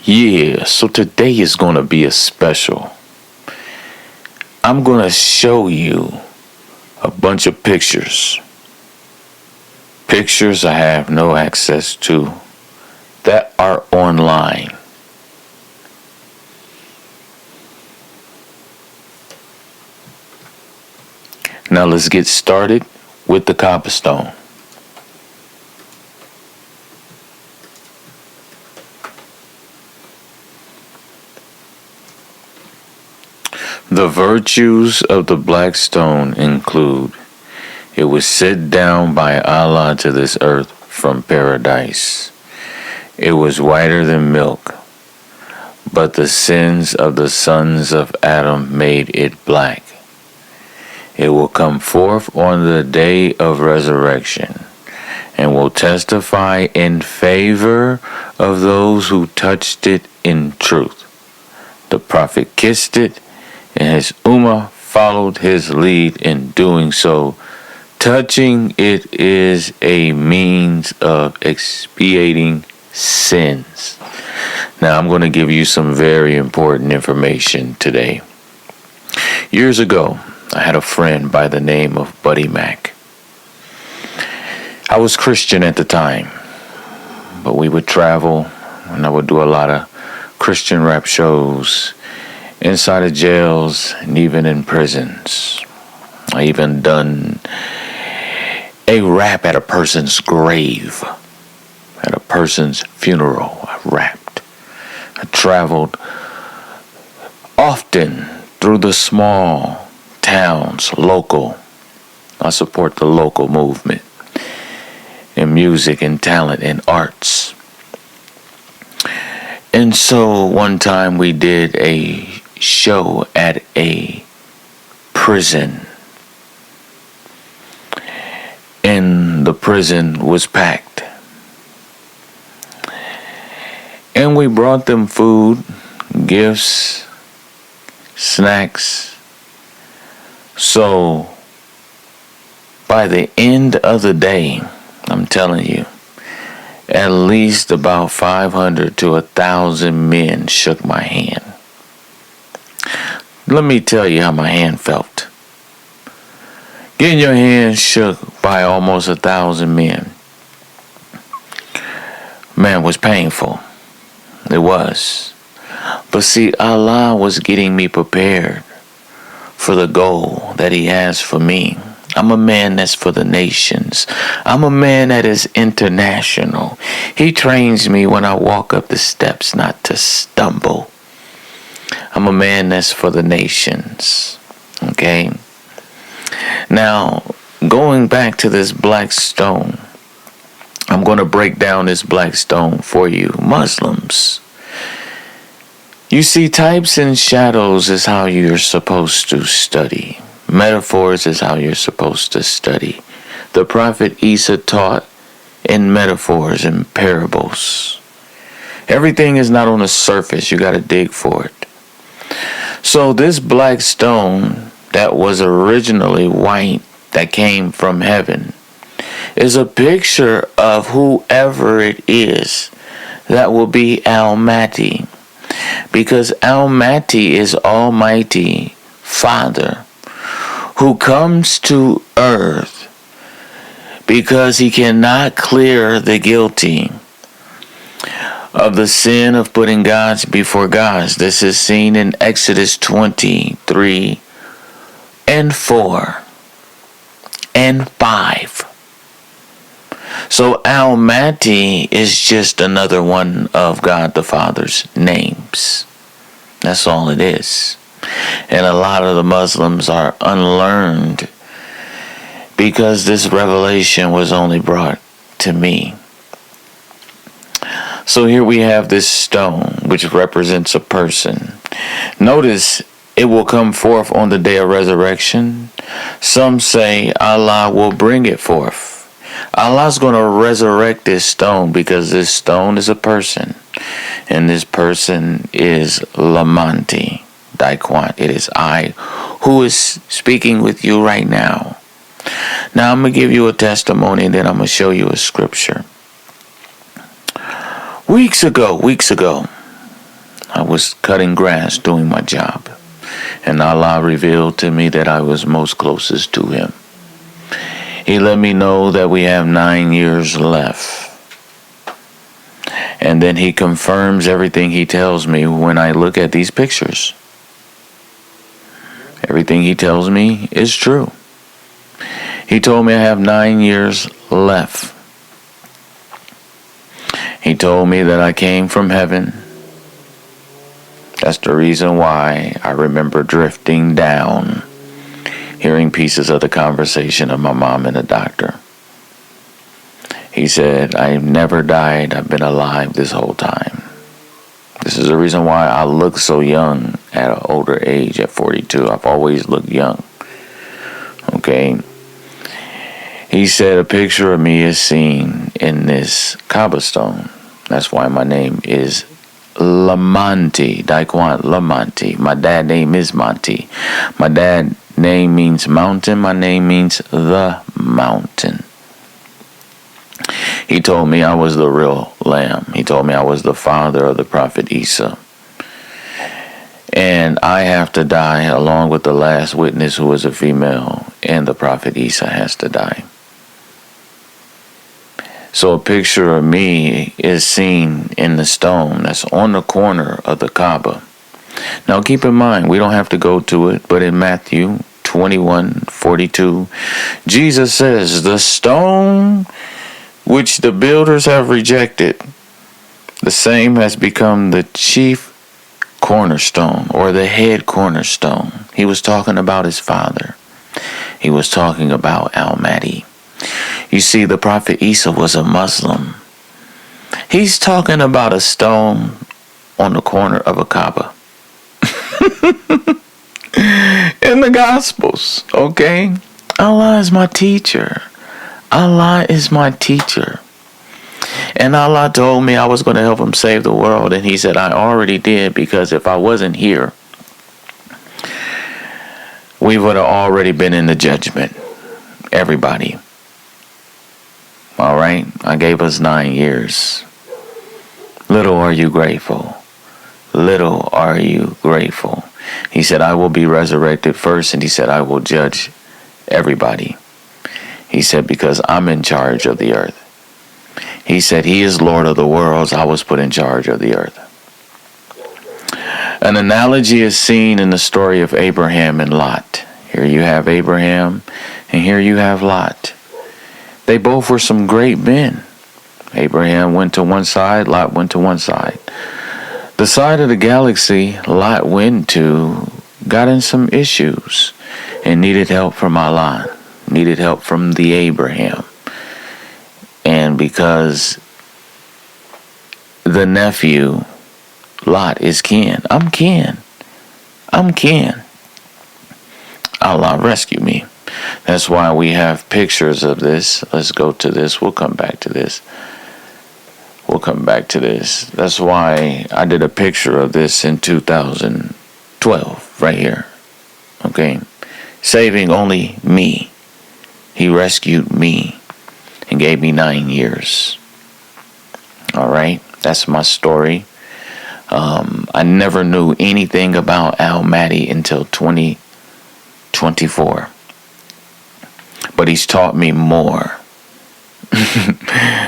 Yeah, so today is going to be a special. I'm going to show you a bunch of pictures. Pictures I have no access to that are online. Now let's get started with the cobblestone. The virtues of the black stone include: it was set down by Allah to this earth from paradise. It was whiter than milk, but the sins of the sons of Adam made it black. It will come forth on the day of resurrection and will testify in favor of those who touched it in truth. The Prophet kissed it, and his Ummah followed his lead in doing so. Touching it is a means of expiating sins. Now I'm going to give you some very important information today. Years ago, I had a friend by the name of Buddy Mac. I was Christian at the time, but we would travel and I would do a lot of Christian rap shows inside of jails and even in prisons. I even done a rap at a person's grave, at a person's funeral. I rapped. I traveled often through the small towns, local. I support the local movement in music and talent and arts. And so one time we did a show at a prison. And the prison was packed. And we brought them food, gifts, snacks. So by the end of the day, I'm telling you, at least about 500 to 1,000 men shook my hand. Let me tell you how my hand felt. Getting your hand shook by almost 1,000 men, man, was painful. It was. But see, Allah was getting me prepared for the goal that He has for me. I'm a man that's for the nations. I'm a man that is international. He trains me when I walk up the steps not to stumble. I'm a man that's for the nations. Okay? Now, going back to this black stone, I'm going to break down this black stone for you, Muslims. You see, types and shadows is how you're supposed to study. Metaphors is how you're supposed to study. The Prophet Isa taught in metaphors and parables. Everything is not on the surface. You got to dig for it. So this black stone that was originally white, that came from heaven, is a picture of whoever it is that will be Al-Mahdi. Because Al-Mahdi is Almighty Father who comes to earth because He cannot clear the guilty of the sin of putting gods before gods. This is seen in Exodus 23 and 4 and 5. So Al-Mahdi is just another one of God the Father's names. That's all it is. And a lot of the Muslims are unlearned because this revelation was only brought to me. So here we have this stone, which represents a person. Notice, it will come forth on the day of resurrection. Some say Allah will bring it forth. Allah's going to resurrect this stone because this stone is a person. And this person is Lamanti Daquan. It is I who is speaking with you right now. Now I'm going to give you a testimony and then I'm going to show you a scripture. Weeks ago, I was cutting grass, doing my job. And Allah revealed to me that I was most closest to Him. He let me know that we have 9 years left. And then He confirms everything He tells me when I look at these pictures. Everything He tells me is true. He told me I have 9 years left. He told me that I came from heaven. That's the reason why I remember drifting down, hearing pieces of the conversation of my mom and the doctor. He said, I've never died. I've been alive this whole time. This is the reason why I look so young at an older age, at 42. I've always looked young. Okay. He said a picture of me is seen in this Kaaba stone. That's why my name is Lamonti, Daquan Lamonti. My dad's name is Monty. My dad's name means mountain. My name means the mountain. He told me I was the real lamb. He told me I was the father of the prophet Isa. And I have to die along with the last witness who was a female, and the prophet Isa has to die. So a picture of me is seen in the stone that's on the corner of the Kaaba. Now keep in mind, we don't have to go to it, but in Matthew 21:42, Jesus says, the stone which the builders have rejected, the same has become the chief cornerstone, or the head cornerstone. He was talking about his father. He was talking about Mahdi. You see, the prophet Isa was a Muslim. He's talking about a stone on the corner of a Kaaba. In the Gospels, okay? Allah is my teacher. Allah is my teacher. And Allah told me I was going to help Him save the world. And He said, I already did, because if I wasn't here, we would have already been in the judgment. Everybody. All right? I gave us 9 years. Little are you grateful. Little are you grateful. He said, I will be resurrected first. And He said, I will judge everybody. He said, because I'm in charge of the earth. He said, He is Lord of the worlds. I was put in charge of the earth. An analogy is seen in the story of Abraham and Lot. Here you have Abraham, and here you have Lot. They both were some great men. Abraham went to one side, Lot went to one side. The side of the galaxy Lot went to got in some issues and needed help from Allah, needed help from the Abraham. And because the nephew, Lot, is kin, I'm kin. Allah rescue me. That's why we have pictures of this. Let's go to this. We'll come back to this. That's why I did a picture of this in 2012, right here. Okay? Saving only me. He rescued me and gave me 9 years. All right? That's my story. I never knew anything about Mahdi until 2024. But he's taught me more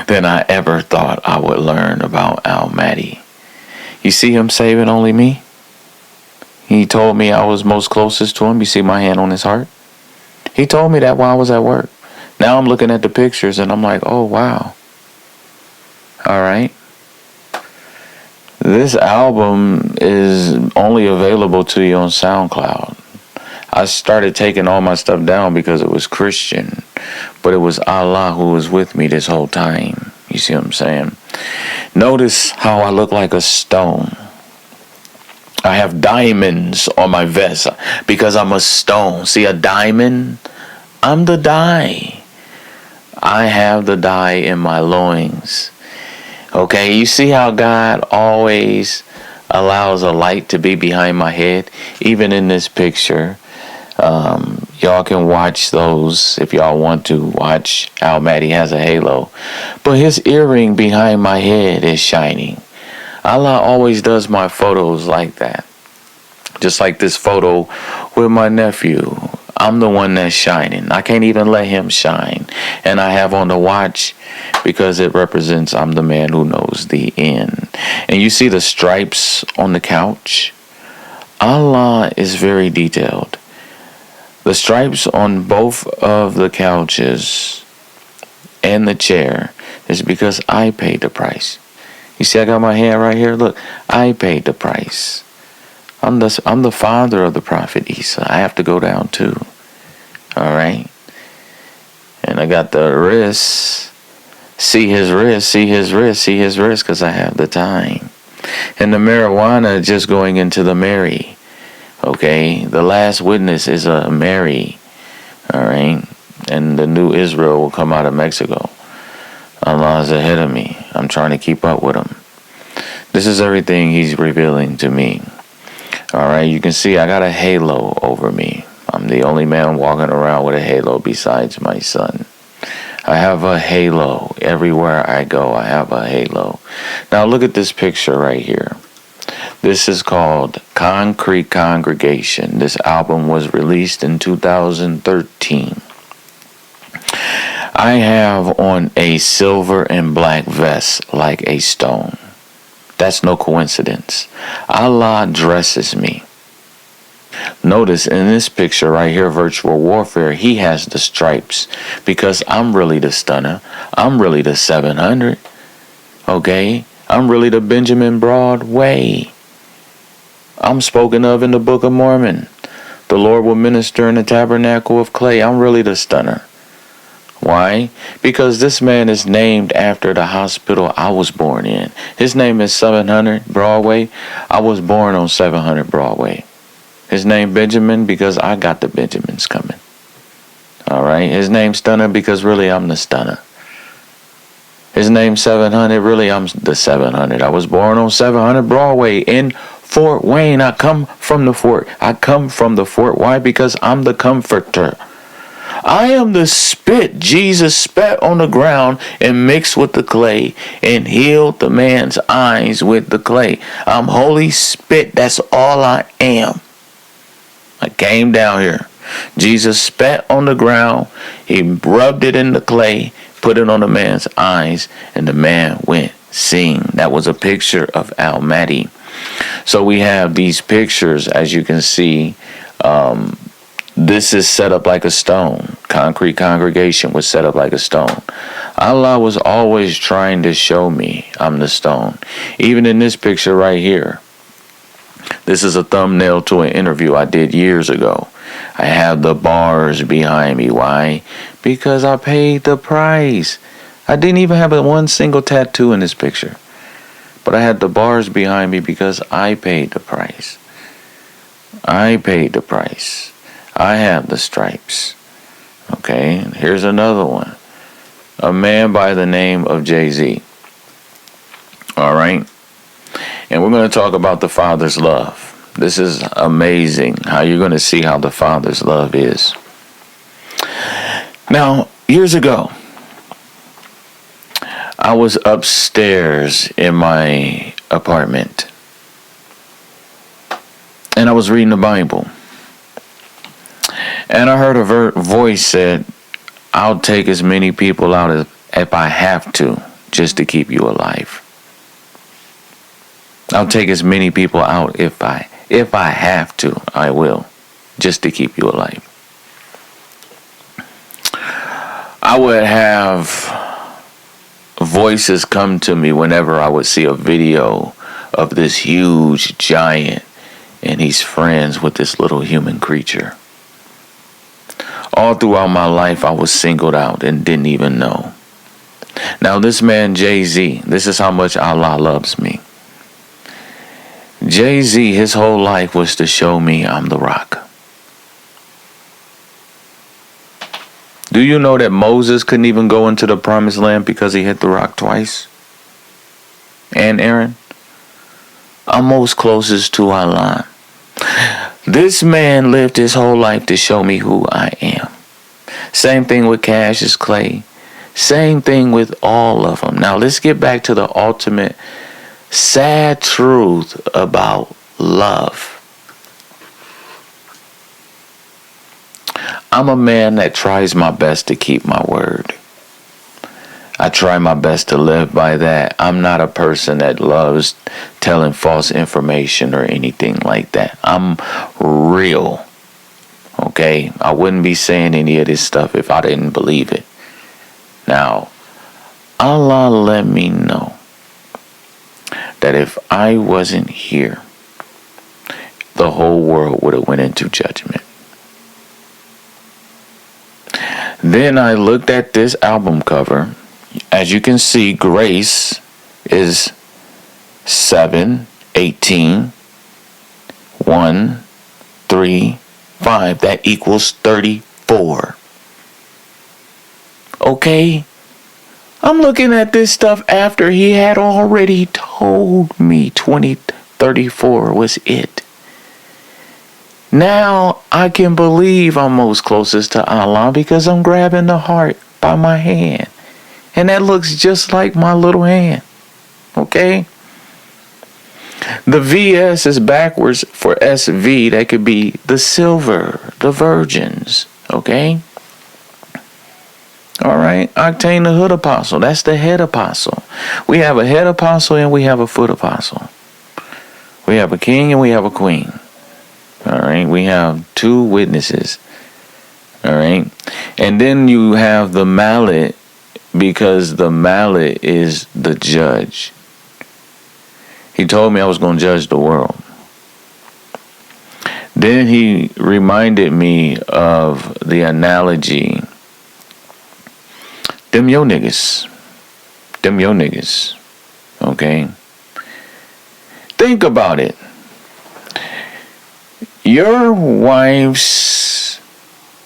than I ever thought I would learn about Mahdi. You see him saving only me? He told me I was most closest to him. You see my hand on his heart? He told me that while I was at work. Now I'm looking at the pictures and I'm like, oh, wow. All right. This album is only available to you on SoundCloud. I started taking all my stuff down because it was Christian, but it was Allah who was with me this whole time. You see what I'm saying? Notice how I look like a stone. I have diamonds on my vest because I'm a stone. See a diamond? I'm the dye. I have the dye in my loins. Okay, you see how God always allows a light to be behind my head? Even in this picture. Y'all can watch those if y'all want to watch. Mahdi has a halo. But his earring behind my head is shining. Allah always does my photos like that. Just like this photo with my nephew. I'm the one that's shining. I can't even let him shine. And I have on the watch because it represents I'm the man who knows the end. And you see the stripes on the couch? Allah is very detailed. The stripes on both of the couches and the chair is because I paid the price. You see I got my hand right here? Look, I paid the price. I'm the father of the Prophet Isa. I have to go down too. All right. And I got the wrist. See his wrist, see his wrist, see his wrist, because I have the time. And the marijuana just going into the Mary. Okay. The last witness is a Mary. All right. And the new Israel will come out of Mexico. Allah's ahead of me. I'm trying to keep up with him. This is everything he's revealing to me. All right. You can see I got a halo over me. I'm the only man walking around with a halo besides my son. I have a halo. Everywhere I go, I have a halo. Now look at this picture right here. This is called Concrete Congregation. This album was released in 2013. I have on a silver and black vest like a stone. That's no coincidence. Allah dresses me. Notice in this picture right here, Virtual Warfare, he has the stripes because I'm really the stunner. I'm really the 700. Okay? I'm really the Benjamin Broadway. I'm spoken of in the Book of Mormon. The Lord will minister in the tabernacle of clay. I'm really the stunner. Why? Because this man is named after the hospital I was born in. His name is 700 Broadway. I was born on 700 Broadway. His name Benjamin because I got the Benjamins coming. All right. His name Stunner because really I'm the stunner. His name 700, really I'm the 700. I was born on 700 Broadway in Fort Wayne. I come from the fort. Why? Because I'm the comforter. I am the spit Jesus spat on the ground and mixed with the clay and healed the man's eyes with the clay. I'm holy spit. That's all I am. I came down here. Jesus spat on the ground. He rubbed it in the clay, put it on the man's eyes, and the man went seeing. That was a picture of Mahdi. So we have these pictures, as you can see. This is set up like a stone. Concrete Congregation was set up like a stone. Allah was always trying to show me I'm the stone. Even in this picture right here. This is a thumbnail to an interview I did years ago. I have the bars behind me. Why? Because I paid the price. I didn't even have one single tattoo in this picture. But I had the bars behind me because I paid the price. I paid the price. I have the stripes. Okay, here's another one. A man by the name of Jay-Z. All right. And we're going to talk about the Father's love. This is amazing how you're going to see how the Father's love is. Now, years ago, I was upstairs in my apartment. And I was reading the Bible. And I heard a voice said, I'll take as many people out as if I have to, just to keep you alive. I'll take as many people out if I have to, I will, just to keep you alive. I would have voices come to me whenever I would see a video of this huge giant and he's friends with this little human creature. All throughout my life, I was singled out and didn't even know. Now, this man, Jay-Z, this is how much Allah loves me. Jay-Z, his whole life was to show me I'm the rock. Do you know that Moses couldn't even go into the promised land because he hit the rock twice? And Aaron? I'm most closest to Allah. This man lived his whole life to show me who I am. Same thing with Cassius Clay. Same thing with all of them. Now let's get back to the ultimate sad truth about love. I'm a man that tries my best to keep my word. I try my best to live by that. I'm not a person that loves telling false information or anything like that. I'm real. Okay? I wouldn't be saying any of this stuff if I didn't believe it. Now, Allah let me know that if I wasn't here, the whole world would have went into judgment. Then I looked at this album cover. As you can see, grace is 7, 18, 1, 3, 5. That equals 34. Okay? I'm looking at this stuff after he had already told me 2034 was it. Now I can believe I'm most closest to Allah because I'm grabbing the heart by my hand. And that looks just like my little hand. Okay? The VS is backwards for SV. That could be the silver, the virgins. Okay? Alright? Octane the hood apostle. That's the head apostle. We have a head apostle and we have a foot apostle. We have a king and we have a queen. Alright? We have two witnesses. Alright? And then you have the mallet, because the mallet is the judge. He told me I was going to judge the world. Then he reminded me of the analogy. Them yo niggas. Them yo niggas. Okay? Think about it. Your wife's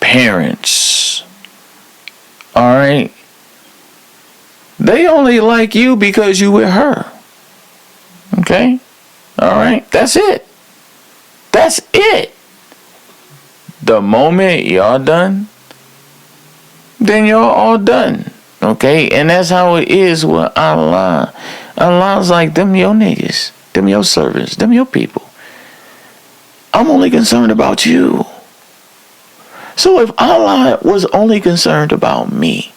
parents, alright, they only like you because you with her. Okay? Alright? That's it. That's it. The moment y'all done, then y'all all done. Okay? And that's how it is with Allah. Allah's like, them your niggas. Them your servants. Them your people. I'm only concerned about you. So if Allah was only concerned about me,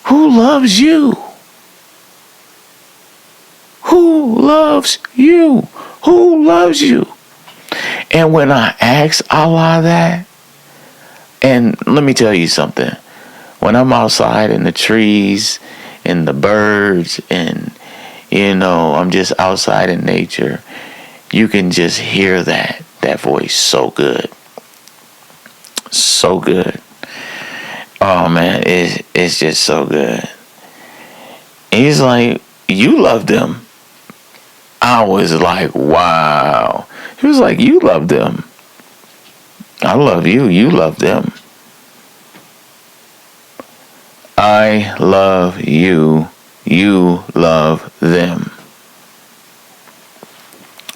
who loves you? Who loves you? Who loves you? And when I ask Allah that, and let me tell you something. When I'm outside in the trees and the birds and, I'm just outside in nature, you can just hear that voice so good. So good. Oh man, it's just so good. He's like, you love them. I was like, wow. He was like, you love them. I love you. You love them. I love you. You love them.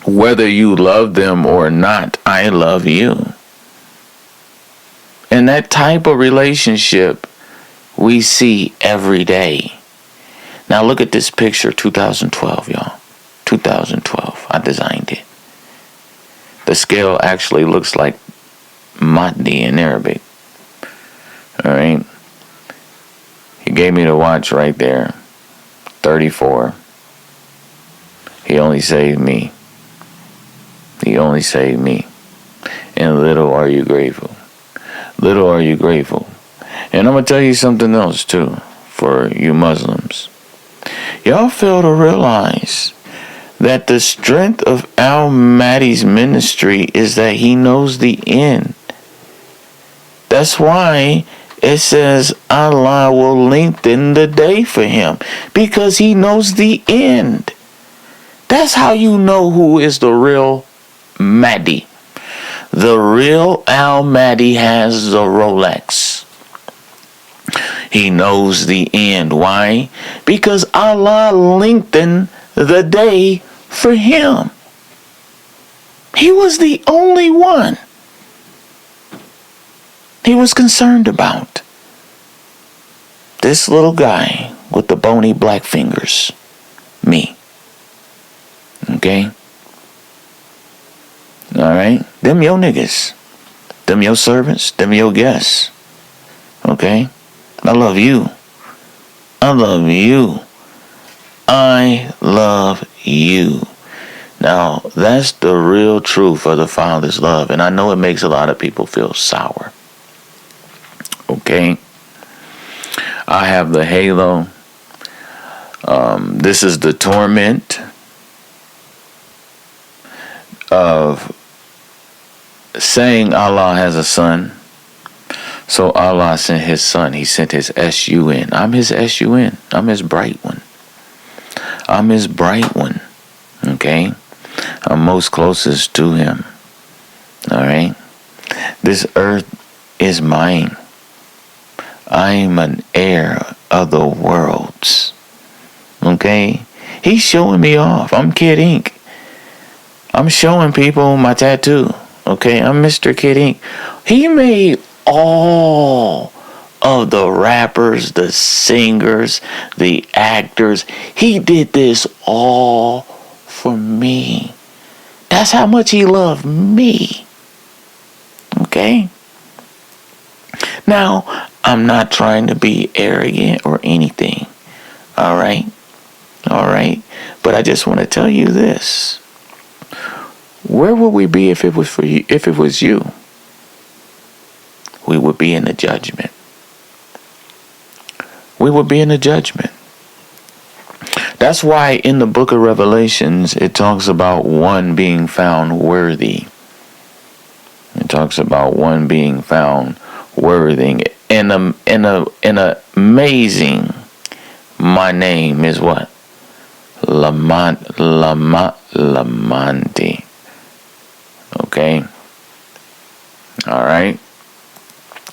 Whether you love them or not, I love you. And that type of relationship we see every day. Now look at this picture, 2012, y'all. 2012. I designed it. The scale actually looks like Mahdi in Arabic. Alright. He gave me the watch right there. 34. He only saved me. He only saved me. And little are you grateful. Little are you grateful. And I'm going to tell you something else too, for you Muslims. Y'all fail to realize that the strength of Al-Mahdi's ministry is that he knows the end. That's why it says Allah will lengthen the day for him, because he knows the end. That's how you know who is the real Mahdi. The real Al-Mahdi has the Rolex. He knows the end. Why? Because Allah lengthened the day for him. He was the only one he was concerned about. This little guy with the bony black fingers. Okay? Alright? Them your niggas. Them your servants. Them your guests. Okay? I love you. I love you. I love you. Now, that's the real truth of the Father's love. And I know it makes a lot of people feel sour. Okay? I have the halo. This is the torment of saying Allah has a son. So Allah sent his son. He sent his S-U-N. I'm his S-U-N. I'm his bright one. I'm his bright one. Okay? I'm most closest to him. Alright? This earth is mine. I'm an heir of the worlds. Okay? He's showing me off. I'm Kid Ink. I'm showing people my tattoo. Okay? I'm Mr. Kid Ink. He made all of the rappers, the singers, the actors. He did this all for me. That's how much he loved me. Okay? Now, I'm not trying to be arrogant or anything. Alright? Alright? But I just want to tell you this. Where would we be if it was for you? If it was you? We would be in the judgment. We would be in the judgment. That's why in the book of Revelations, it talks about one being found worthy. It talks about one being found worthy. And an amazing, my name is what? Lamanti. Okay? Alright?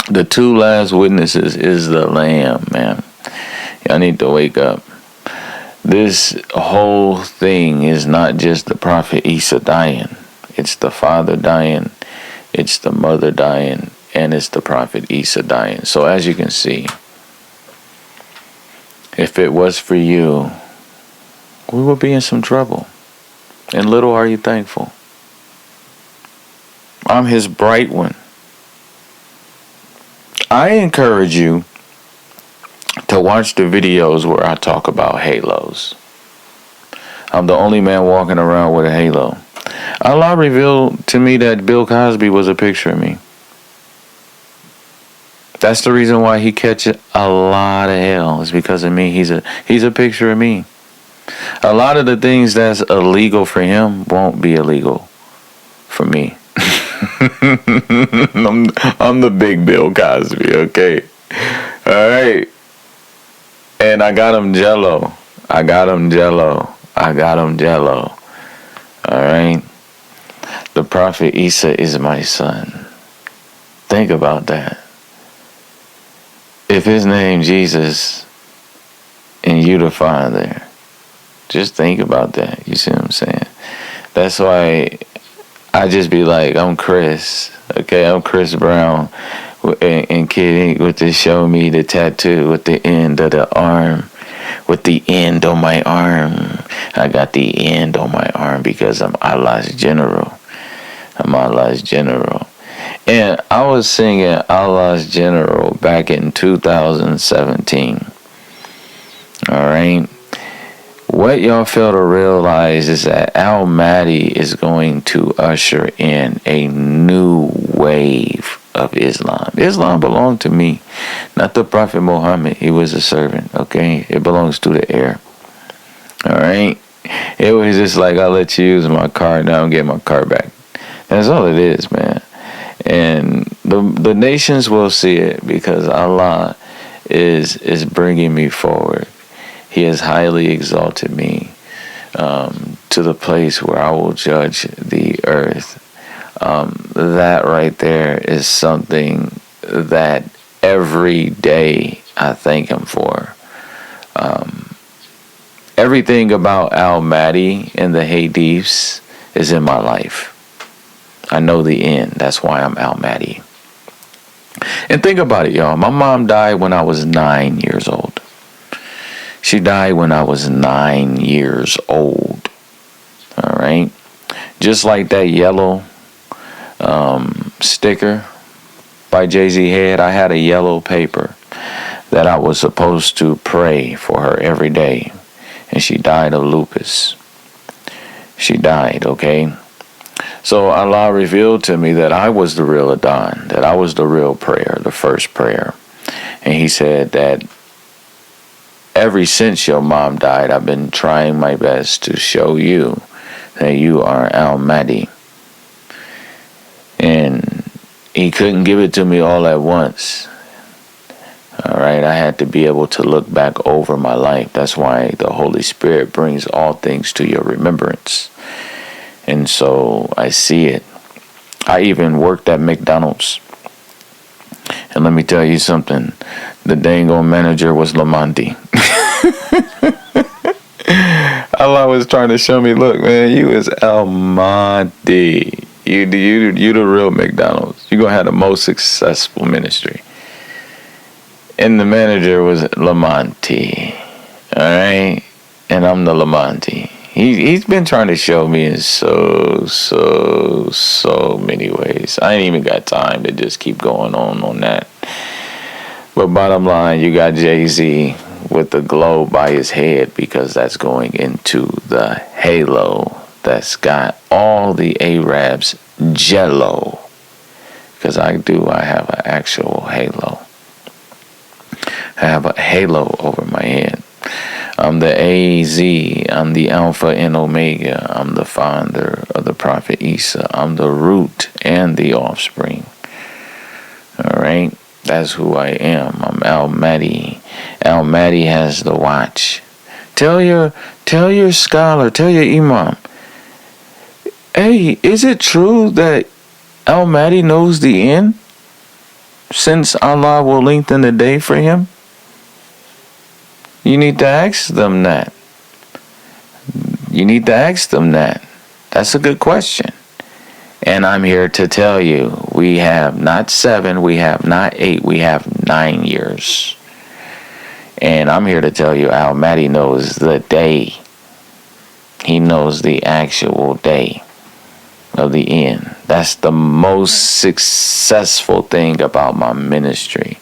The two last witnesses is the Lamb, man. Y'all need to wake up. This whole thing is not just the Prophet Isa dying. It's the father dying. It's the mother dying. And it's the Prophet Isa dying. So as you can see, if it was for you, we would be in some trouble. And little are you thankful. I'm his bright one. I encourage you to watch the videos where I talk about halos. I'm the only man walking around with a halo. Allah revealed to me that Bill Cosby was a picture of me. That's the reason why he catches a lot of hell. It's because of me. He's a picture of me. A lot of the things that's illegal for him won't be illegal for me. I'm the big Bill Cosby, okay? Alright. And I got him jello. Alright? The Prophet Isa is my son. Think about that. If his name Jesus and you the Father, just think about that. You see what I'm saying? That's why I just be like, I'm Chris. Okay, I'm Chris Brown. And Kid Ink with the show me the tattoo with the end of the arm. With the end on my arm. I got the end on my arm because I'm Allah's general. I'm Allah's general. And I was singing Allah's General back in 2017. Alright? What y'all fail to realize is that Al Mahdi is going to usher in a new wave of Islam. Islam belonged to me, not the Prophet Muhammad. He was a servant, okay? It belongs to the heir. Alright? It was just like, I'll let you use my car, now I'm getting my car back. That's all it is, man. And the nations will see it because Allah is bringing me forward. He has highly exalted me to the place where I will judge the earth. That right there is something that every day I thank him for. Everything about Al Mahdi and the Hadiths is in my life. I know the end. That's why I'm Al Mahdi. And think about it, y'all. My mom died when I was 9 years old. She died when I was 9 years old. All right. Just like that yellow sticker by Jay-Z had, I had a yellow paper that I was supposed to pray for her every day. And she died of lupus. She died, okay? So Allah revealed to me that I was the real Adon, that I was the real prayer, the first prayer. And he said that ever since your mom died, I've been trying my best to show you that you are Al-Mahdi. And he couldn't give it to me all at once. All right, I had to be able to look back over my life. That's why the Holy Spirit brings all things to your remembrance. And so I see it. I even worked at McDonald's. And let me tell you something. The dang old manager was Mahdi. Allah was trying to show me, look, man, you is Al-Mahdi. You the real McDonald's. You're going to have the most successful ministry. And the manager was Lamonti. All right? And I'm the Lamonti. He's been trying to show me in so many ways. I ain't even got time to just keep going on that. But bottom line, you got Jay-Z with the globe by his head because that's going into the halo that's got all the Arabs jello. Because I have an actual halo. I have a halo over my head. I'm the AZ. I'm the Alpha and Omega. I'm the founder of the Prophet Isa. I'm the root and the offspring. All right? That's who I am. I'm Al-Mahdi. Al-Mahdi has the watch. Tell your scholar, tell your imam, hey, is it true that Al-Mahdi knows the end? Since Allah will lengthen the day for him? You need to ask them that. That's a good question. And I'm here to tell you, we have not 7, we have not 8, we have 9 years. And I'm here to tell you, Al-Mahdi knows the day. He knows the actual day of the end. That's the most successful thing about my ministry.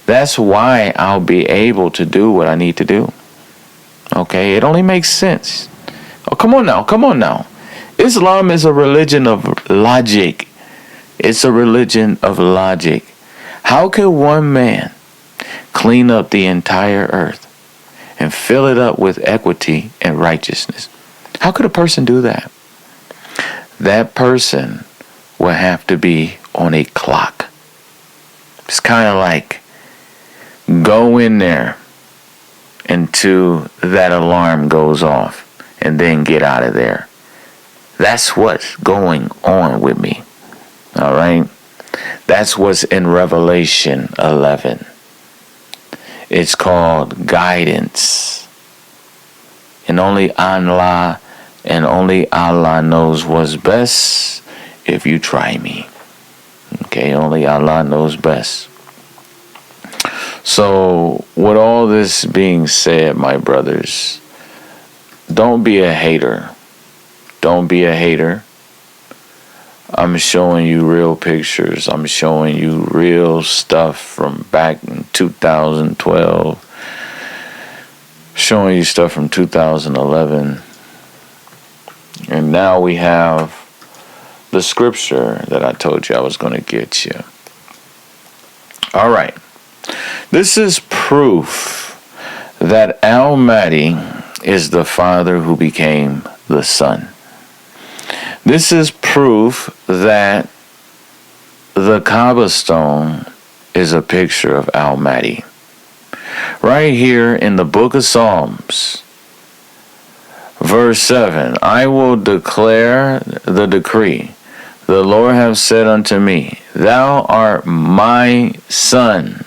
That's why I'll be able to do what I need to do. Okay? It only makes sense. Oh, come on now. Islam is a religion of logic. It's a religion of logic. How can one man clean up the entire earth and fill it up with equity and righteousness? How could a person do that? That person will have to be on a clock. It's kind of like go in there until that alarm goes off and then get out of there. That's what's going on with me. All right? That's what's in Revelation 11. It's called guidance. And only Allah knows what's best if you try me. Okay, only Allah knows best. So, with all this being said, my brothers, don't be a hater. Don't be a hater. I'm showing you real pictures. I'm showing you real stuff from back in 2012. Showing you stuff from 2011. And now we have the scripture that I told you I was going to get you. All right. This is proof that Al-Mahdi is the Father who became the Son. This is proof that the Kaaba stone is a picture of Al-Mahdi. Right here in the book of Psalms, verse 7, I will declare the decree. The Lord hath said unto me, Thou art my son.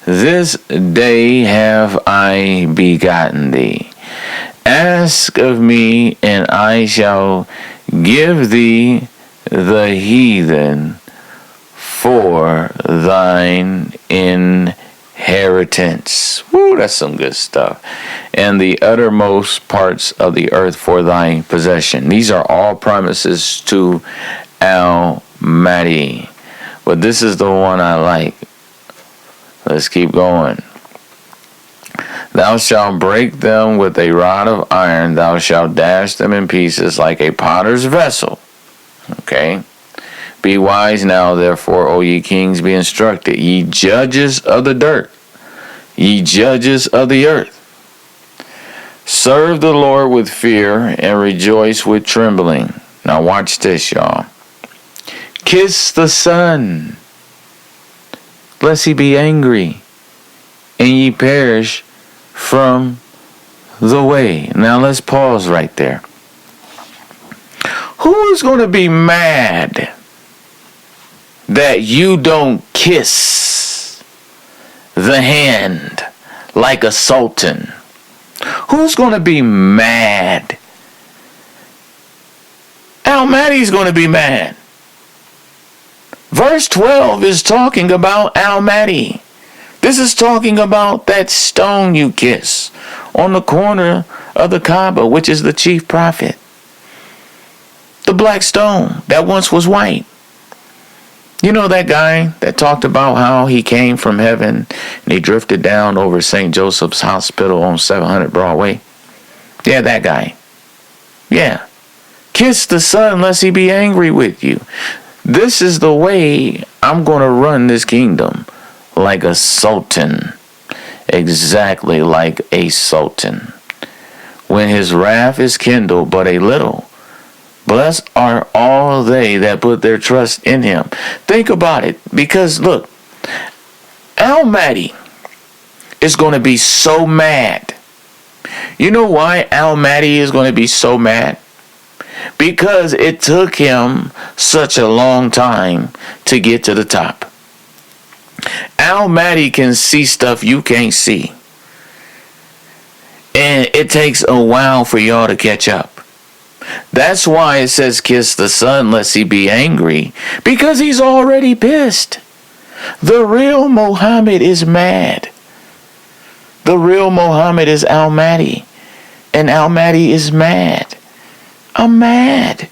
This day have I begotten thee. Ask of me, and I shall give thee the heathen for thine inheritance. inheritance. Woo, that's some good stuff. And the uttermost parts of the earth for thy possession. These are all promises to Mahdi. But this is the one I like. Let's keep going. Thou shalt break them with a rod of iron. Thou shalt dash them in pieces like a potter's vessel. Okay. Be wise now, therefore, O ye kings, be instructed. Ye judges of the dirt. Ye judges of the earth. Serve the Lord with fear and rejoice with trembling. Now watch this, y'all. Kiss the Son, lest he be angry, and ye perish from the way. Now let's pause right there. Who is going to be mad that you don't kiss the hand like a sultan? Who's going to be mad? Mahdi's going to be mad. Verse 12 is talking about Mahdi. This is talking about that stone you kiss on the corner of the Kaaba, which is the chief prophet. The black stone that once was white. You know that guy that talked about how he came from heaven and he drifted down over St. Joseph's Hospital on 700 Broadway? Yeah, that guy. Yeah. Kiss the Son lest he be angry with you. This is the way I'm going to run this kingdom, like a sultan. Exactly like a sultan. When his wrath is kindled but a little, blessed are all they that put their trust in him. Think about it, because look, Mahdi is going to be so mad. You know why Mahdi is going to be so mad? Because it took him such a long time to get to the top. Mahdi can see stuff you can't see. And it takes a while for y'all to catch up. That's why it says kiss the Son lest he be angry. Because he's already pissed. The real Muhammad is mad. The real Muhammad is Mahdi. And Mahdi is mad. I'm mad.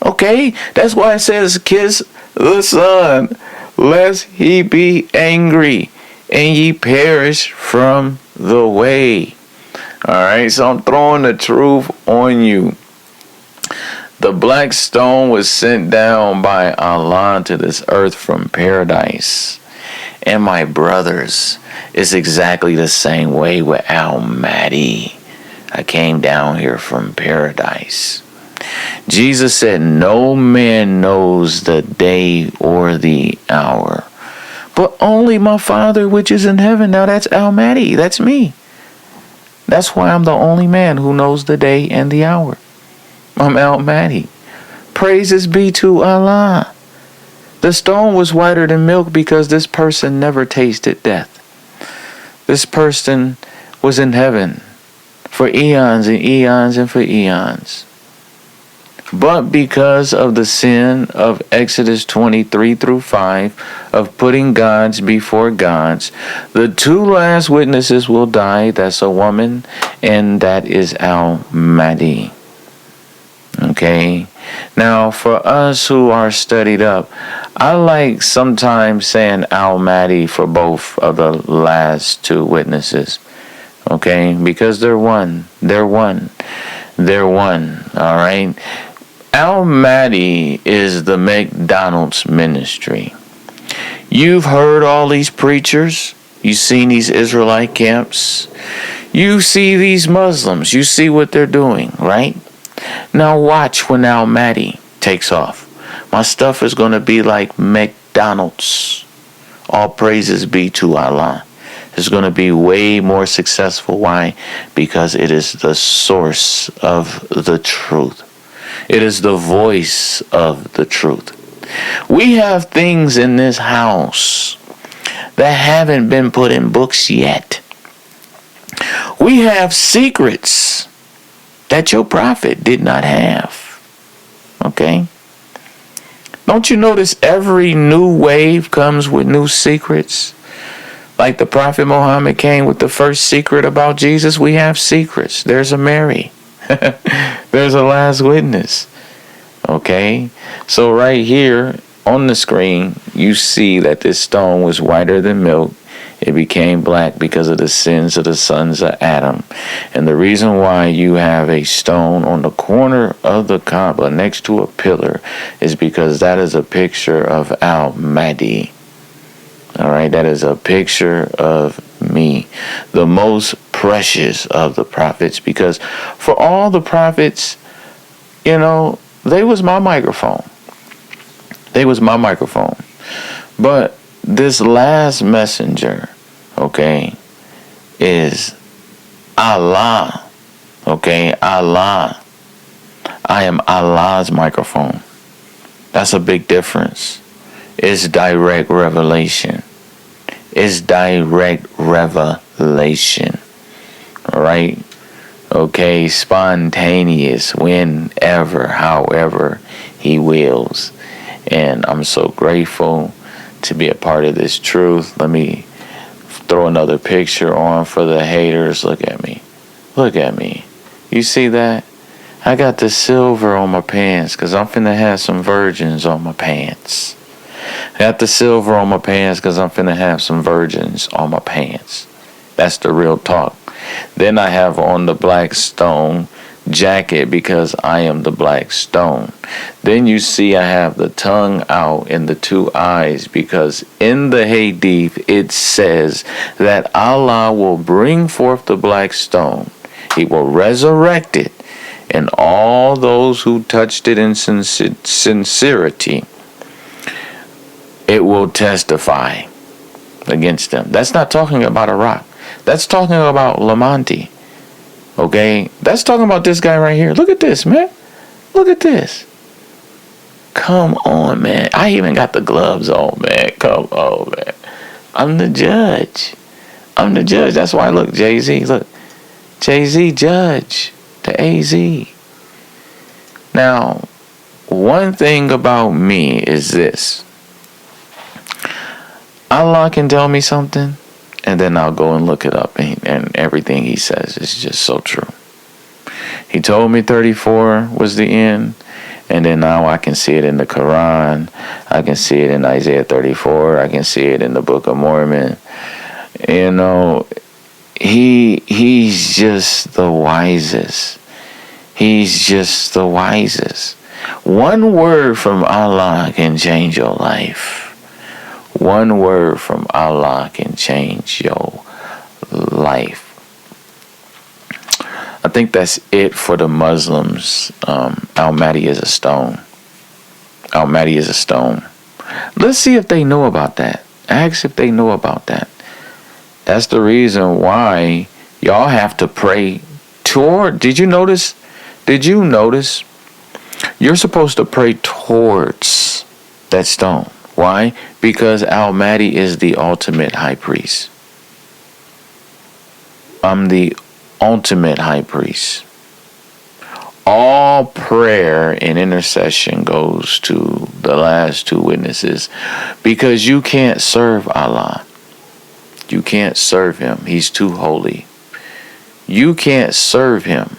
Okay? That's why it says kiss the Son lest he be angry and ye perish from the way. Alright, so I'm throwing the truth on you. The black stone was sent down by Allah to this earth from paradise. And my brothers, it's exactly the same way with Mahdi. I came down here from paradise. Jesus said, no man knows the day or the hour, but only my Father which is in heaven. Now that's Mahdi. That's me. That's why I'm the only man who knows the day and the hour. I'm Mahdi. Praises be to Allah. The stone was whiter than milk because this person never tasted death. This person was in heaven for eons and eons and for eons. But because of the sin of Exodus 23 through 5 of putting gods before gods, the two last witnesses will die. That's a woman, and that is Mahdi. Okay? Now, for us who are studied up, I like sometimes saying Mahdi for both of the last two witnesses. Okay? Because they're one. They're one. They're one. All right? Mahdi is the McDonald's ministry. You've heard all these preachers. You've seen these Israelite camps. You see these Muslims. You see what they're doing, right? Now watch when Mahdi takes off. My stuff is going to be like McDonald's. All praises be to Allah. It's going to be way more successful. Why? Because it is the source of the truth. It is the voice of the truth. We have things in this house that haven't been put in books yet. We have secrets that your prophet did not have. Okay? Don't you notice every new wave comes with new secrets? Like the Prophet Muhammad came with the first secret about Jesus, we have secrets. There's a Mary. There's a last witness. Okay? So right here on the screen, you see that this stone was whiter than milk. It became black because of the sins of the sons of Adam. And the reason why you have a stone on the corner of the Kaaba next to a pillar is because that is a picture of Al-Mahdi. All right, that is a picture of me, the most precious of the prophets, because for all the prophets, you know, they was my microphone. They was my microphone. But this last messenger, okay, is Allah. Okay, Allah. I am Allah's microphone. That's a big difference. It's direct revelation. It's direct revelation. Alright? Okay, spontaneous, whenever, however he wills. And I'm so grateful to be a part of this truth. Let me throw another picture on for the haters. Look at me. Look at me. You see that? I got the silver on my pants because I'm finna have some virgins on my pants. I got the silver on my pants because I'm finna have some virgins on my pants. That's the real talk. Then I have on the black stone jacket because I am the black stone. Then you see I have the tongue out and the two eyes because in the Hadith it says that Allah will bring forth the black stone. He will resurrect it, and all those who touched it in sincerity, it will testify against them. That's not talking about a rock. That's talking about Lamonti. Okay? That's talking about this guy right here. Look at this, man. Look at this. Come on, man. I even got the gloves on, man. Come on, man. I'm the judge. I'm the judge. That's why, look, Jay-Z. Look. Jay-Z judge. The AZ. Now, one thing about me is this. Allah can tell me something, and then I'll go and look it up, and everything he says is just so true. He told me 34 was the end, and then now I can see it in the Quran. I can see it in Isaiah 34. I can see it in the Book of Mormon. You know, he's just the wisest. He's just the wisest. One word from Allah can change your life. One word from Allah can change your life. I think that's it for the Muslims. Al-Mahdi is a stone. Al-Mahdi is a stone. Let's see if they know about that. Ask if they know about that. That's the reason why y'all have to pray toward. Did you notice? You're supposed to pray towards that stone. Why? Because Al-Mahdi is the ultimate high priest. I'm the ultimate high priest. All prayer and intercession goes to the last two witnesses because you can't serve Allah. You can't serve him. He's too holy. You can't serve him.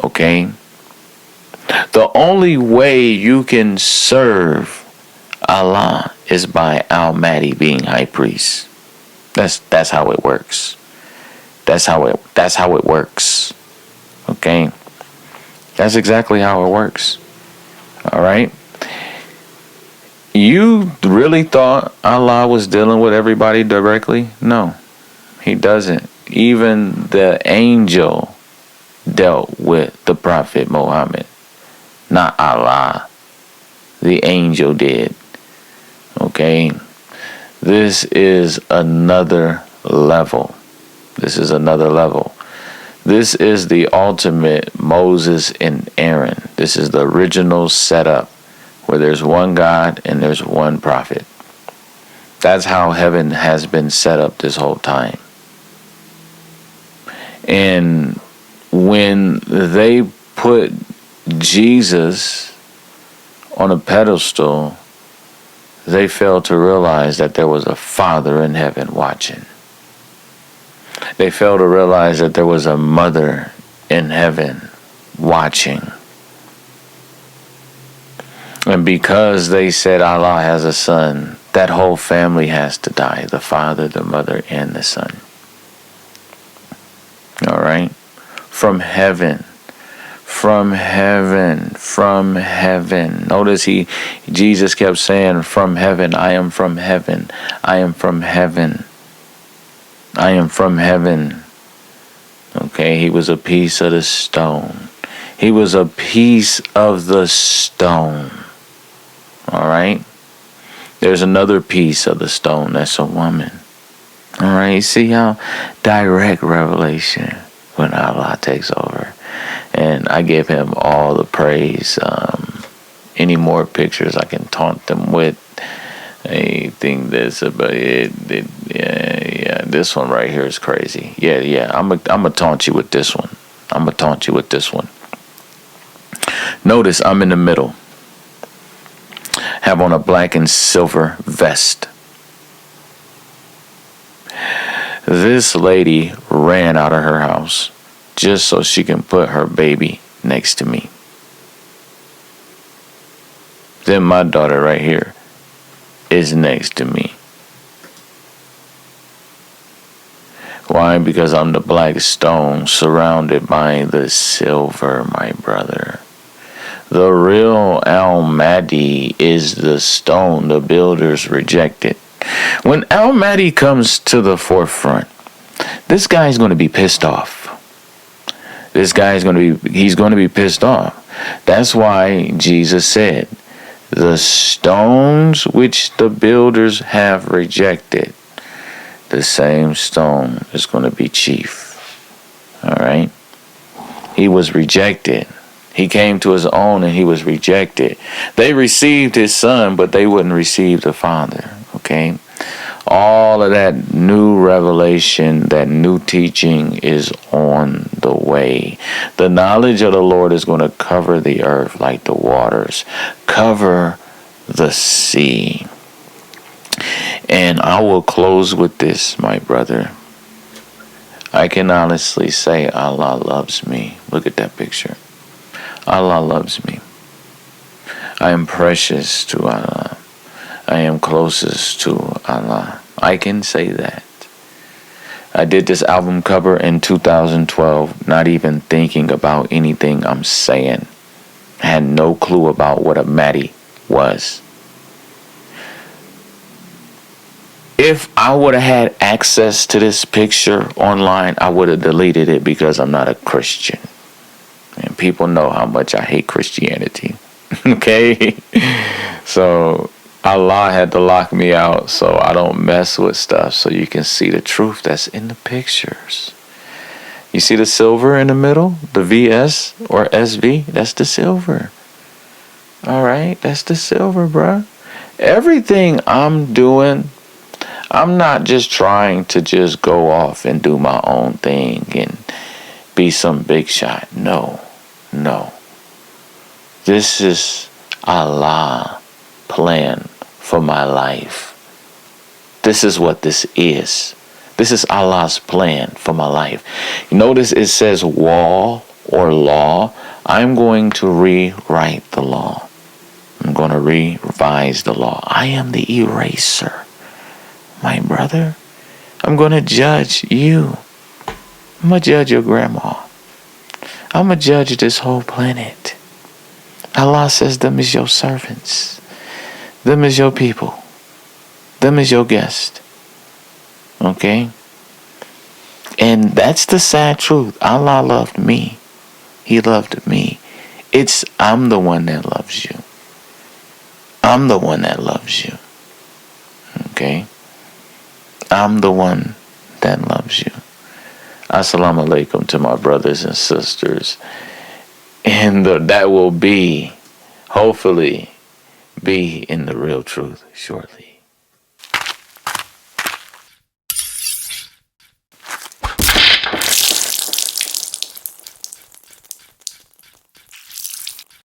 Okay? The only way you can serve Allah is by Al-Mahdi being high priest. That's how it works. That's how it works. Okay? That's exactly how it works. All right? You really thought Allah was dealing with everybody directly? No, he doesn't. Even the angel dealt with the Prophet Muhammad, not Allah. The angel did. Okay? This is another level. This is another level. This is the ultimate Moses and Aaron. This is the original setup where there's one God and there's one prophet. That's how heaven has been set up this whole time. And when they put Jesus on a pedestal, they failed to realize that there was a Father in heaven watching. They failed to realize that there was a mother in heaven watching. And because they said Allah has a son, that whole family has to die. The father, the mother, and the son. All right? From heaven. From heaven. From heaven. Notice Jesus kept saying, from heaven, I am from heaven. I am from heaven. I am from heaven. Okay, he was a piece of the stone. He was a piece of the stone. All right? There's another piece of the stone. That's a woman. All right? You see how direct revelation when Allah takes over. And I give him all the praise. Any more pictures I can taunt them with. I think this about it. Yeah. This one right here is crazy. Yeah. I'm gonna taunt you with this one. I'm gonna taunt you with this one. Notice I'm in the middle. Have on a black and silver vest. This lady ran out of her house just so she can put her baby next to me. Then my daughter right here is next to me. Why? Because I'm the black stone surrounded by the silver, my brother. The real Mahdi is the stone the builders rejected. When Mahdi comes to the forefront, this guy's going to be pissed off. He's going to be pissed off. That's why Jesus said, the stones which the builders have rejected, the same stone is going to be chief. All right? He was rejected. He came to his own and he was rejected. They received his son, but they wouldn't receive the Father. Okay? All of that new revelation, that new teaching is on the way. The knowledge of the Lord is going to cover the earth like the waters, cover the sea. And I will close with this, my brother. I can honestly say Allah loves me. Look at that picture. Allah loves me. I am precious to Allah. I am closest to Allah. I can say that. I did this album cover in 2012, not even thinking about anything I'm saying. I had no clue about what a Mahdi was. If I would have had access to this picture online, I would have deleted it because I'm not a Christian. And people know how much I hate Christianity. Okay? So Allah had to lock me out so I don't mess with stuff so you can see the truth that's in the pictures. You see the silver in the middle? The VS or SV? That's the silver. Alright? That's the silver, bruh. Everything I'm doing, I'm not just trying to just go off and do my own thing and be some big shot. No. This is Allah plan for my life. This is what this is. This is Allah's plan for my life. You notice it says wall or law. I'm going to rewrite the law. I'm going to revise the law. I am the eraser, my brother. I'm going to judge you. I'm going to judge your grandma. I'm going to judge this whole planet. Allah says them is your servants. Them is your people. Them is your guest. Okay? And that's the sad truth. Allah loved me. He loved me. I'm the one that loves you. I'm the one that loves you. Okay? I'm the one that loves you. Assalamu alaikum to my brothers and sisters. And that will hopefully be in the real truth shortly.